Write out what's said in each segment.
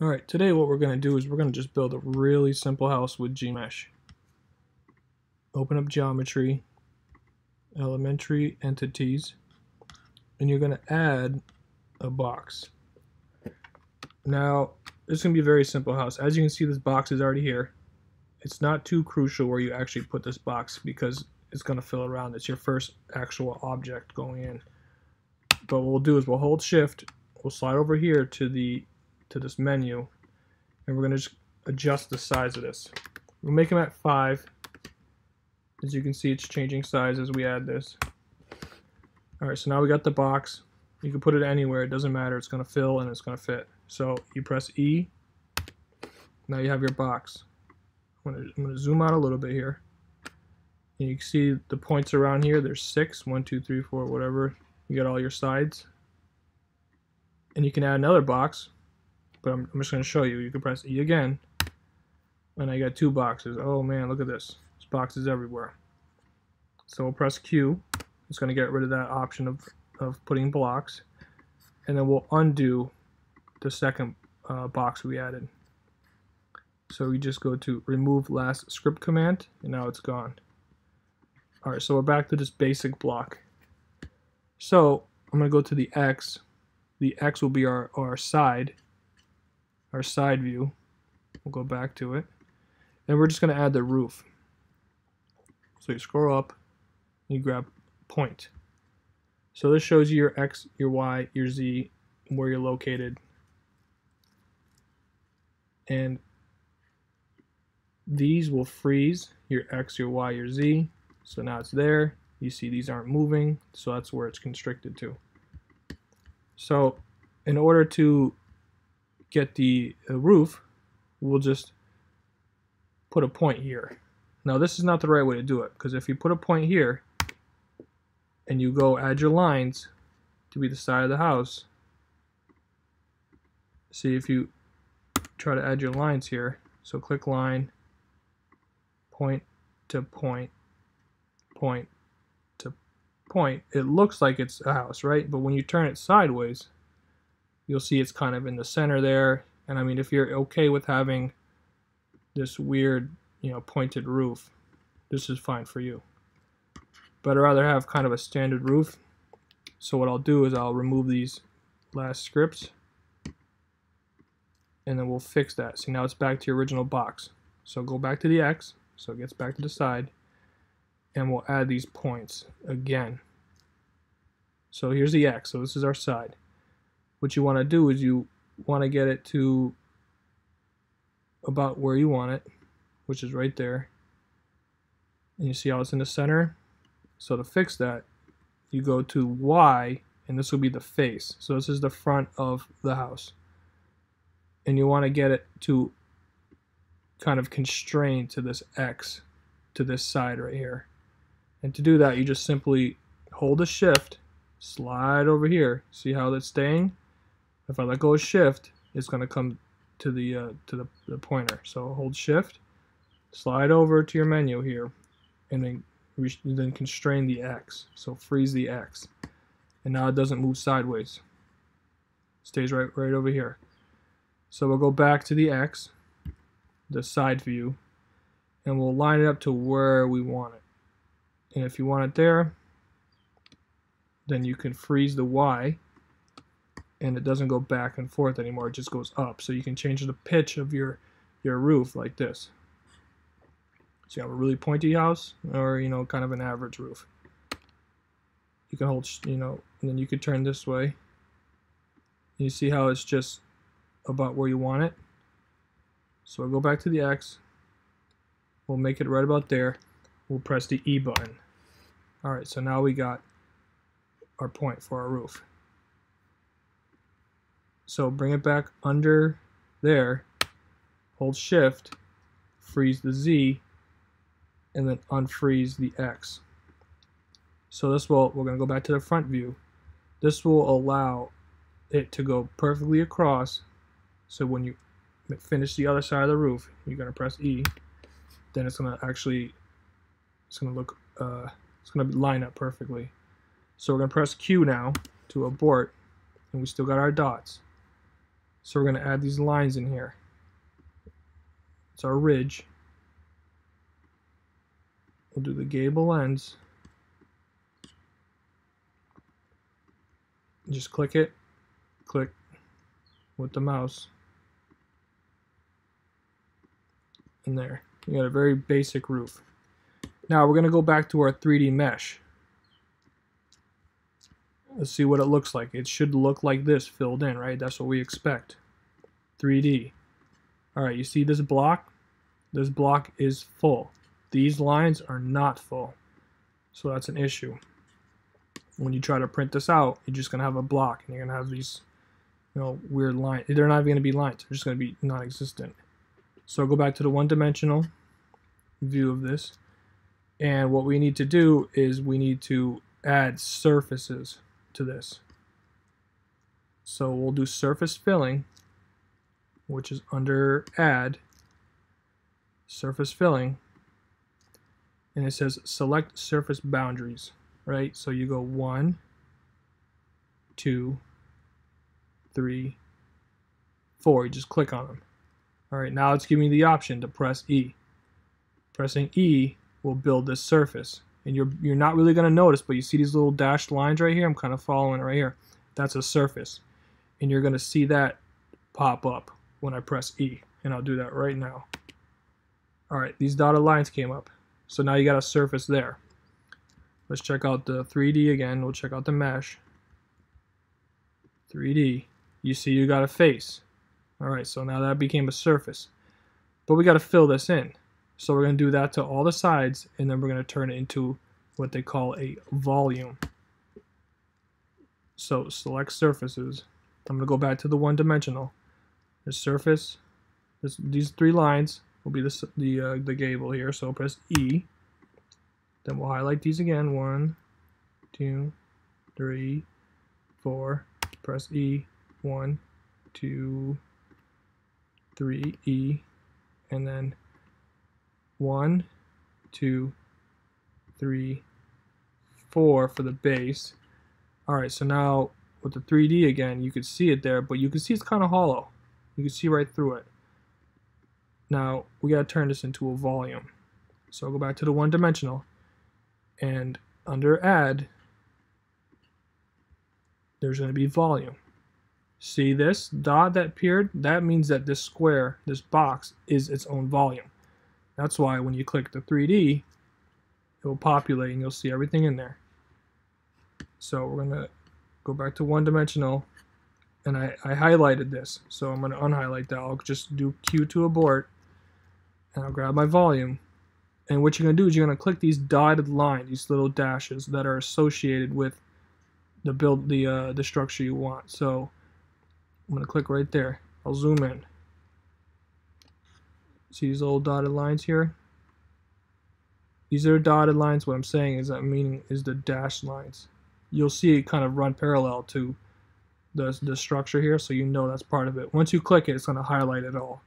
Alright, today what we're going to do is we're going to just build a really simple house with GMSH. Open up geometry, elementary entities, and you're going to add a box. Now, this is going to be a very simple house. As you can see, this box is already here. It's not too crucial where you actually put this box because it's going to fill around. It's your first actual object going in. But what we'll do is we'll hold shift, we'll slide over here to this menu, and we're going to just adjust the size of this. We'll make them at 5. As you can see, it's changing size as we add this. Alright, so now we got the box. You can put it anywhere, it doesn't matter, it's going to fill and it's going to fit. So you press E, now you have your box. I'm going to zoom out a little bit here. And you can see the points around here, there's 6, 1, 2, 3, 4, whatever. You got all your sides. And you can add another box, but I'm just going to show you. You can press E again, and I got 2 boxes. Oh man, look at this. There's boxes everywhere. So we'll press Q. It's going to get rid of that option of putting blocks. And then we'll undo the second box we added. So we just go to remove last script command, and now it's gone. Alright, so we're back to this basic block. So I'm going to go to the X. The X will be our side view. We'll go back to it. And we're just going to add the roof. So you scroll up, you grab point. So this shows you your X, your Y, your Z, where you're located. And these will freeze your X, your Y, your Z. So now it's there. You see these aren't moving, so that's where it's constricted to. So in order to get the roof, we'll just put a point here. Now this is not the right way to do it, because if you put a point here and you go add your lines to be the side of the house, see if you try to add your lines here, so click line, point to point, point to point, it looks like it's a house, right? But when you turn it sideways, you'll see it's kind of in the center there. And I mean, if you're okay with having this weird, pointed roof, this is fine for you. But I'd rather have kind of a standard roof. So what I'll do is I'll remove these last scripts, and then we'll fix that. See, now it's back to your original box. So go back to the X, so it gets back to the side, and we'll add these points again. So here's the X, so this is our side. What you want to do is you want to get it to about where you want it, which is right there. And you see how it's in the center? So to fix that, you go to Y, and this will be the face. So this is the front of the house. And you want to get it to kind of constrain to this X, to this side right here. And to do that, you just simply hold the shift, slide over here. See how that's staying? If I let go of shift, it's going to come to the pointer. So hold shift, slide over to your menu here, and then constrain the X. So freeze the X, and now it doesn't move sideways. It stays right over here. So we'll go back to the X, the side view, and we'll line it up to where we want it. And if you want it there, then you can freeze the Y, and it doesn't go back and forth anymore, it just goes up. So you can change the pitch of your roof like this. So you have a really pointy house, or kind of an average roof. You can hold, and then you can turn this way. You see how it's just about where you want it. So I'll go back to the X, we'll make it right about there, we'll press the E button. Alright, so now we got our point for our roof. So bring it back under there, hold shift, freeze the Z, and then unfreeze the X. So we're going to go back to the front view. This will allow it to go perfectly across. So when you finish the other side of the roof, you're going to press E, then it's going to line up perfectly. So we're going to press Q now to abort, and we still got our dots. So we're going to add these lines in here. It's our ridge. We'll do the gable ends. Just click it, click with the mouse, and there. You got a very basic roof. Now we're going to go back to our 3D mesh. Let's see what it looks like. It should look like this filled in, right? That's what we expect. 3D. Alright, you see this block? This block is full. These lines are not full. So that's an issue. When you try to print this out, you're just going to have a block, and you're going to have these, weird lines. They're not even going to be lines. They're just going to be non-existent. So go back to the one-dimensional view of this, and what we need to do is we need to add surfaces to this. So we'll do surface filling, which is under add, surface filling, and it says select surface boundaries. Right, so you go 1, 2, 3, 4. You just click on them. All right, now it's giving you the option to press E. Pressing E will build this surface, and you're not really going to notice, but you see these little dashed lines right here. I'm kind of following it right here. That's a surface, and you're going to see that pop up when I press E, and I'll do that right now. All right, these dotted lines came up, so now you got a surface there. Let's check out the 3D again. We'll check out the mesh. 3D. You see you got a face. Alright, so now that became a surface. But we got to fill this in. So we're going to do that to all the sides, and then we're going to turn it into what they call a volume. So select surfaces. I'm going to go back to the one-dimensional. The surface, these 3 lines will be the gable here. So press E. Then we'll highlight these again. 1, 2, 3, 4. Press E. 1, 2, 3, E. And then 1, 2, 3, 4 for the base. Alright, so now with the 3D again, you can see it there, but you can see it's kind of hollow. You can see right through it. Now, we got to turn this into a volume. So I'll go back to the one-dimensional. And under add, there's going to be volume. See this dot that appeared? That means that this square, this box, is its own volume. That's why when you click the 3D, it will populate and you'll see everything in there. So we're going to go back to one-dimensional, and I highlighted this. So I'm going to unhighlight that. I'll just do Q to abort, and I'll grab my volume. And what you're going to do is you're going to click these dotted lines, these little dashes that are associated with the structure you want. So I'm going to click right there. I'll zoom in. See these little dotted lines here? These are dotted lines. What I'm saying is the dashed lines. You'll see it kind of run parallel to the structure here, so you know that's part of it. Once you click it, it's going to highlight it all.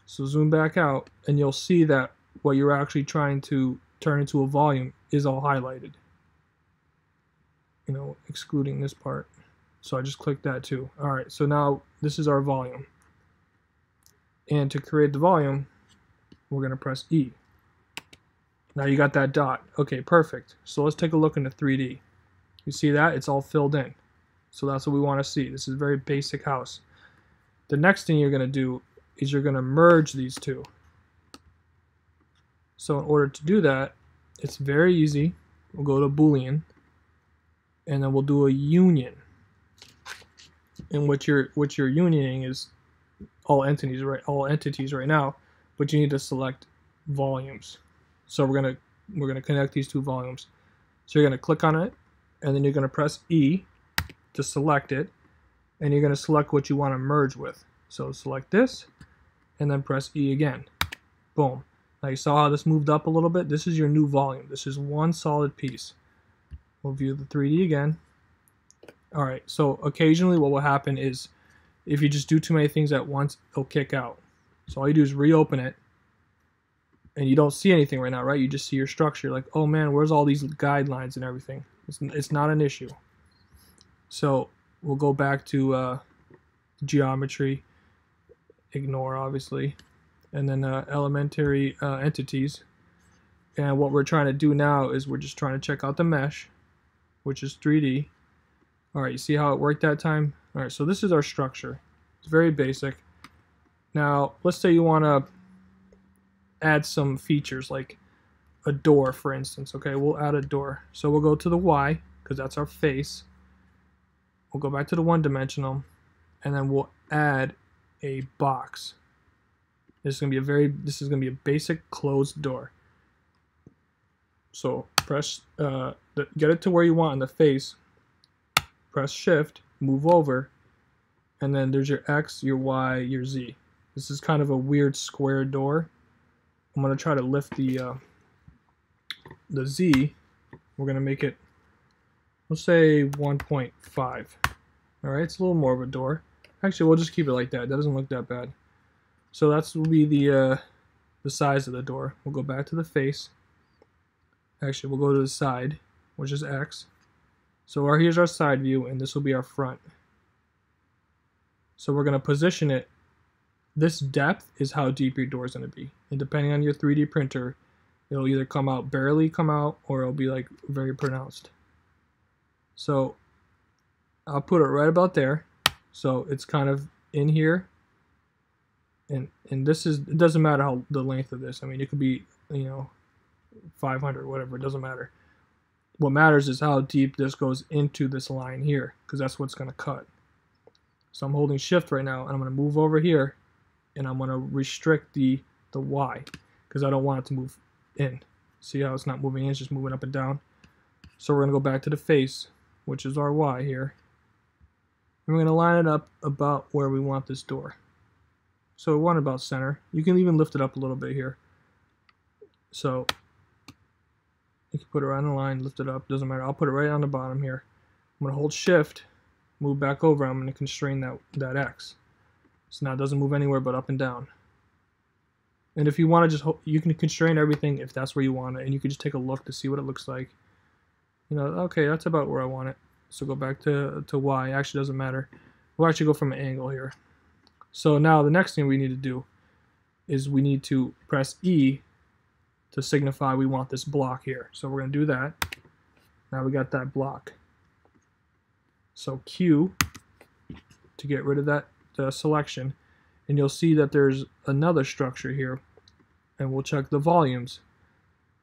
So zoom back out, and you'll see that what you're actually trying to turn into a volume is all highlighted. Excluding this part. So I just clicked that too. Alright, so now this is our volume. And to create the volume, we're going to press E. Now you got that dot. Okay, perfect. So let's take a look into 3D. You see that? It's all filled in. So that's what we want to see. This is a very basic house. The next thing you're going to do is you're going to merge these two. So in order to do that, it's very easy. We'll go to Boolean, and then we'll do a union. And what you're unioning is all entities right now, but you need to select volumes. So we're gonna connect these two volumes. So you're gonna click on it, and then you're gonna press E to select it, and you're gonna select what you want to merge with. So select this, and then press E again. Boom. Now you saw how this moved up a little bit? This is your new volume. This is one solid piece. We'll view the 3D again. Alright, so occasionally what will happen is if you just do too many things at once, it'll kick out. So all you do is reopen it, and you don't see anything right now, right? You just see your structure. You're like, oh man, where's all these guidelines and everything? It's not an issue. So we'll go back to geometry, ignore obviously, and then elementary entities. And what we're trying to do now is we're just trying to check out the mesh, which is 3D. All right, you see how it worked that time? All right, so this is our structure. It's very basic. Now, let's say you want to add some features like a door, for instance. Okay, we'll add a door. So we'll go to the Y, because that's our face. We'll go back to the one-dimensional, and then we'll add a box. This is gonna be a basic closed door. So press, get it to where you want in the face. Press Shift, move over, and then there's your X, your Y, your Z. This is kind of a weird square door. I'm gonna try to lift the Z. We're gonna make it, let's say 1.5. All right, it's a little more of a door. Actually, we'll just keep it like that. That doesn't look that bad. So that's will be the size of the door. We'll go back to the face. Actually, we'll go to the side, which is X. So here's our side view, and this will be our front. So we're going to position it. This depth is how deep your door is going to be. And depending on your 3D printer, it'll either come out, barely come out, or it'll be like very pronounced. So I'll put it right about there. So it's kind of in here. And this is, it doesn't matter how the length of this. I mean, it could be, 500, whatever, it doesn't matter. What matters is how deep this goes into this line here, because that's what's going to cut. So I'm holding Shift right now, and I'm going to move over here, and I'm going to restrict the Y, because I don't want it to move in. See how it's not moving in, it's just moving up and down. So we're going to go back to the face, which is our Y here. And we're going to line it up about where we want this door. So we want about center. You can even lift it up a little bit here. So you can put it right on the line, lift it up, doesn't matter. I'll put it right on the bottom here. I'm going to hold Shift, move back over, I'm going to constrain that X. So now it doesn't move anywhere but up and down. And if you want to just, you can constrain everything if that's where you want it, and you can just take a look to see what it looks like. Okay, that's about where I want it. So go back to Y, actually doesn't matter. We'll actually go from an angle here. So now the next thing we need to do is we need to press E to signify we want this block here. So we're going to do that. Now we got that block. So Q to get rid of that selection, and you'll see that there's another structure here, and we'll check the volumes.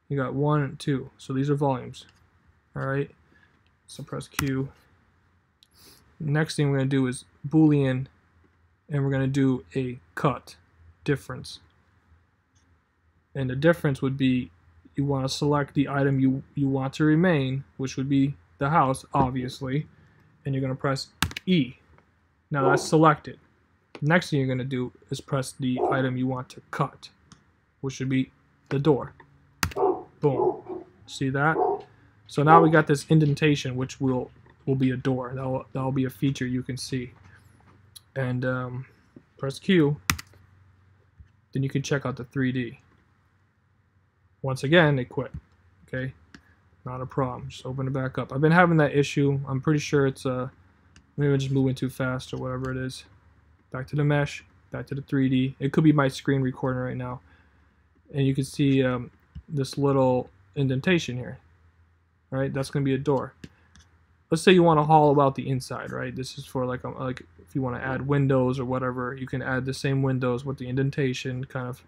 You got 1 and 2, so these are volumes. All right, so press Q. Next thing we're going to do is Boolean, and we're going to do a cut difference. And the difference would be you want to select the item you want to remain, which would be the house, obviously, and you're going to press E. Now that's selected. Next thing you're going to do is press the item you want to cut, which should be the door. Boom. See that? So now we got this indentation, which will be a door. That'll be a feature you can see. And press Q. Then you can check out the 3D. Once again, they quit. Okay, not a problem. Just open it back up. I've been having that issue. I'm pretty sure it's maybe I'm just moving too fast or whatever it is. Back to the mesh. Back to the 3D. It could be my screen recording right now, and you can see this little indentation here. All right, that's going to be a door. Let's say you want to hollow out the inside, right? This is for like if you want to add windows or whatever, you can add the same windows with the indentation, kind of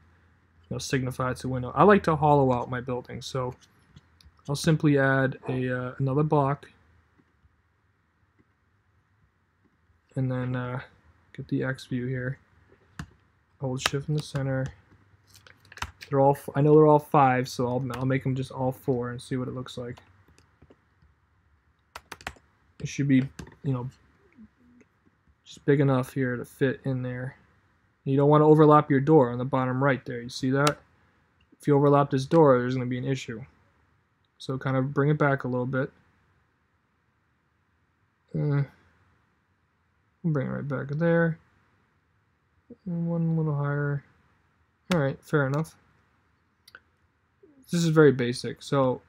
signify it's a window. I like to hollow out my building, so I'll simply add another block, and then get the X view here. Hold Shift in the center. I know they're all 5, so I'll make them just all 4 and see what it looks like. It should be, just big enough here to fit in there. You don't want to overlap your door on the bottom right there. You see that? If you overlap this door, there's going to be an issue. So kind of bring it back a little bit. Bring it right back there. And one a little higher. Alright, fair enough. This is very basic. So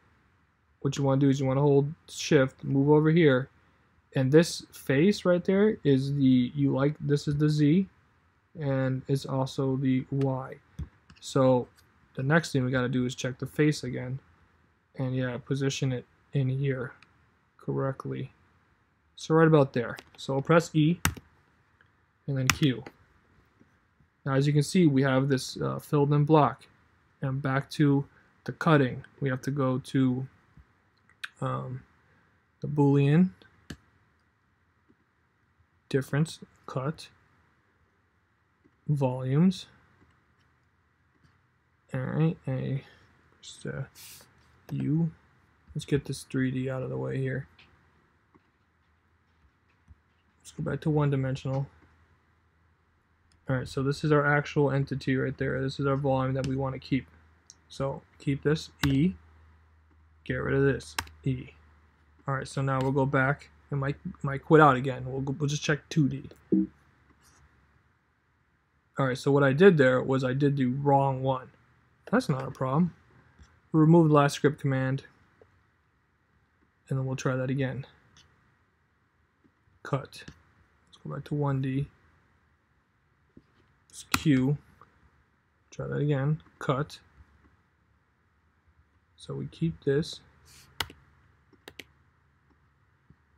what you want to do is you want to hold Shift, move over here, and this face right there is this is the Z. and it's also the Y. So the next thing we got to do is check the face again, and yeah, position it in here correctly. So right about there. So I'll press E and then Q. Now as you can see, we have this filled in block, and back to the cutting, we have to go to the Boolean difference, cut, volumes. Alright, just U. Let's get this 3D out of the way here. Let's go back to one-dimensional. Alright, so this is our actual entity right there. This is our volume that we want to keep. So keep this, E. Get rid of this, E. Alright, so now we'll go back. It might quit out again. We'll just check 2D. Alright, so what I did there was I did the wrong one. That's not a problem. We'll remove the last script command, and then we'll try that again. Cut. Let's go back to 1D. It's Q. Try that again. Cut. So we keep this.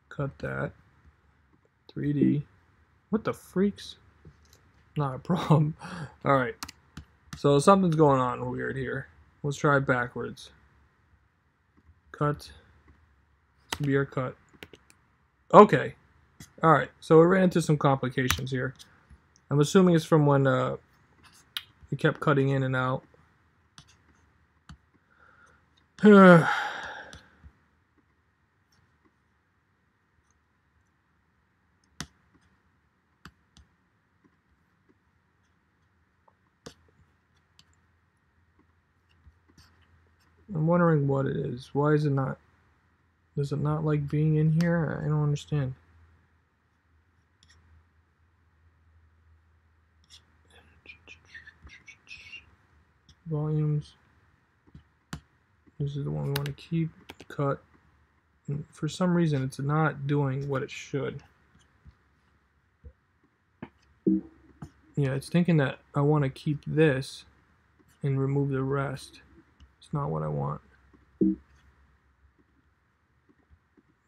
Cut that. 3D. What the freaks? Not a problem. Alright. So something's going on weird here. Let's try it backwards. Cut. This will be our cut. Okay. Alright. So we ran into some complications here. I'm assuming it's from when we kept cutting in and out. I'm wondering what it is. Why is it not? Does it not like being in here? I don't understand. Volumes. This is the one we want to keep. Cut. And for some reason, it's not doing what it should. Yeah, it's thinking that I want to keep this and remove the rest. It's not what I want. I'm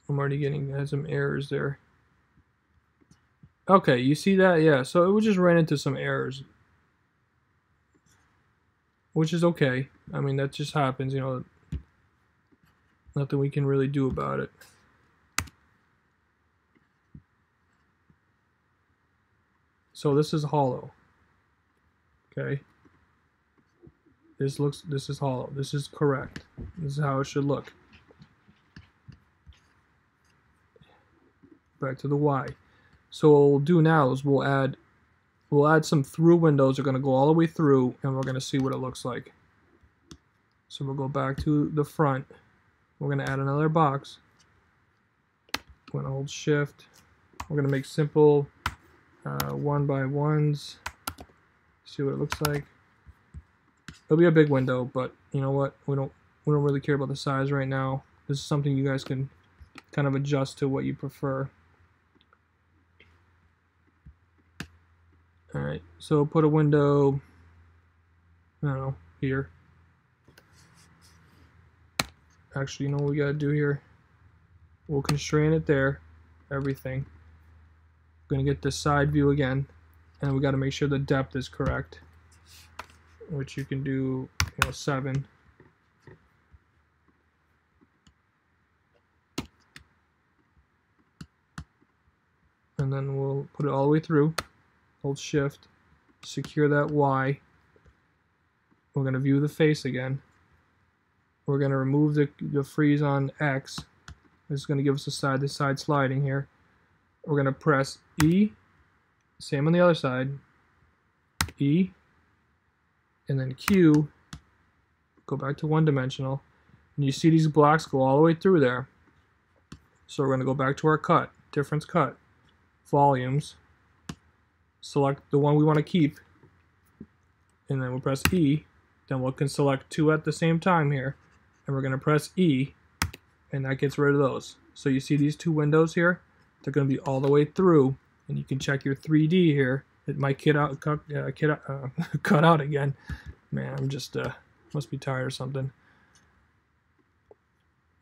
already getting some errors there. Okay, you see that? Yeah, so it just ran into some errors. Which is okay. I mean, that just happens, you know. Nothing we can really do about it. So this is hollow. Okay. This is hollow. This is correct. This is how it should look. Back to the Y. So what we'll do now is we'll add some through windows. They're going to go all the way through, and we're going to see what it looks like. So we'll go back to the front. We're going to add another box. We're going to hold shift. We're going to make simple 1x1s. See what it looks like. It'll be a big window, but you know what? We don't really care about the size right now. This is something you guys can kind of adjust to what you prefer. Alright, so put a window, I don't know, here. Actually, you know what we gotta do here? We'll constrain it there, everything. We're gonna get the side view again, and we gotta make sure the depth is correct, which you can do, 7. And then we'll put it all the way through. Hold shift, secure that Y. We're going to view the face again. We're going to remove the freeze on X. This is going to give us the side sliding here. We're going to press E, same on the other side, E, and then Q, go back to one-dimensional, and you see these blocks go all the way through there. So we're going to go back to our cut, difference cut, volumes, select the one we want to keep, and then we'll press E. Then we can select 2 at the same time here, and we're going to press E, and that gets rid of those. So you see these 2 windows here? They're going to be all the way through, and you can check your 3D here It might cut out again. Man, I'm just must be tired or something.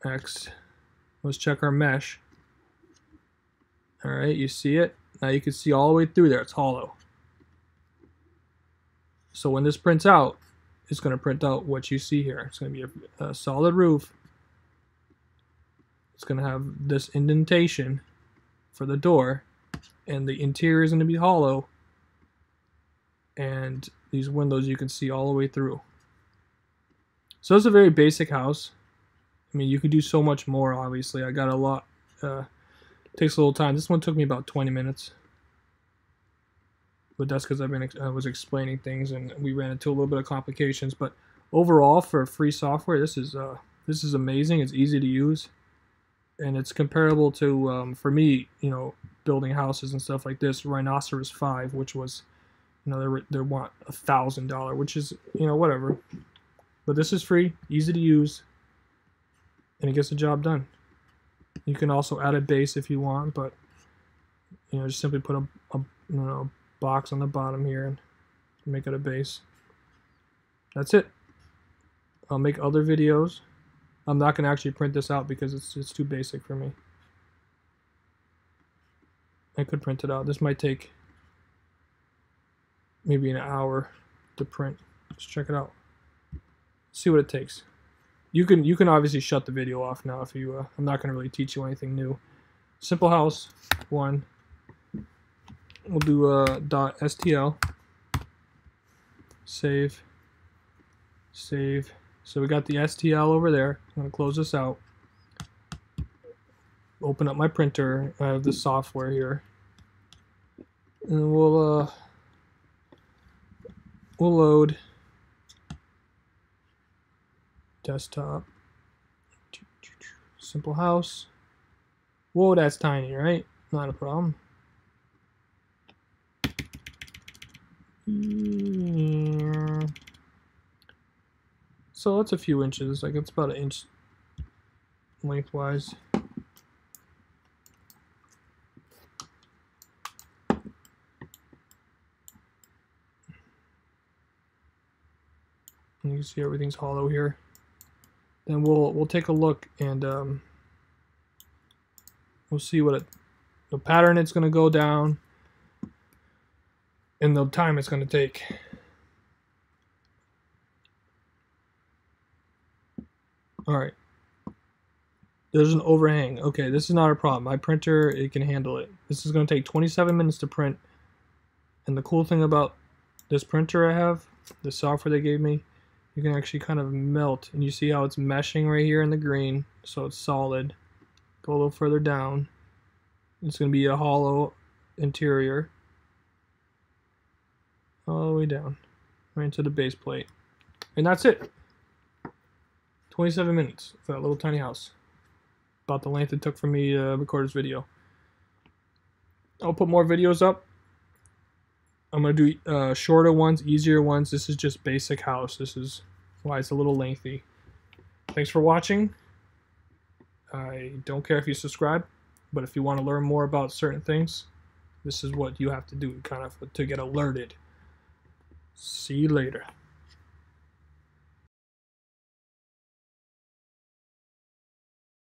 X. Let's check our mesh. All right, you see it? Now you can see all the way through there. It's hollow. So when this prints out, it's going to print out what you see here. It's going to be a solid roof. It's going to have this indentation for the door, and the interior is going to be hollow. And these windows you can see all the way through. So it's a very basic house. I mean, you could do so much more, obviously. I got a lot. Takes a little time. This one took me about 20 minutes. But that's because I was explaining things and we ran into a little bit of complications. But overall, for free software, this is amazing. It's easy to use. And it's comparable to, for me, you know, building houses and stuff like this, Rhinoceros 5, which was, you know, they want $1,000, which is, you know, whatever. But this is free, easy to use, and it gets the job done. You can also add a base if you want, but, you know, just simply put a you know, box on the bottom here and make it a base. That's it. I'll make other videos. I'm not going to actually print this out because it's too basic for me. I could print it out. This might take maybe an hour to print. Let's check it out. See what it takes. You can obviously shut the video off now if you. I'm not going to really teach you anything new. Simple house 1. We'll do .stl. Save. Save. So we got the STL over there. I'm going to close this out. Open up my printer. I have the software here. And we'll load desktop. Simple house. Whoa, that's tiny, right? Not a problem. Yeah. So that's a few inches, like it's about 1 inch lengthwise. And you can see everything's hollow here. Then we'll take a look and we'll see what the pattern it's going to go down and the time it's going to take. Alright, there's an overhang. Okay, this is not a problem. My printer, it can handle it. This is going to take 27 minutes to print. And the cool thing about this printer I have, the software they gave me, you can actually kind of melt. And you see how it's meshing right here in the green, so it's solid. Go a little further down. It's going to be a hollow interior. All the way down, right into the base plate. And that's it. 27 minutes for that little tiny house. About the length it took for me to record this video. I'll put more videos up. I'm going to do shorter ones, easier ones. This is just basic house. This is why it's a little lengthy. Thanks for watching. I don't care if you subscribe, but if you want to learn more about certain things, this is what you have to do kind of to get alerted. See you later.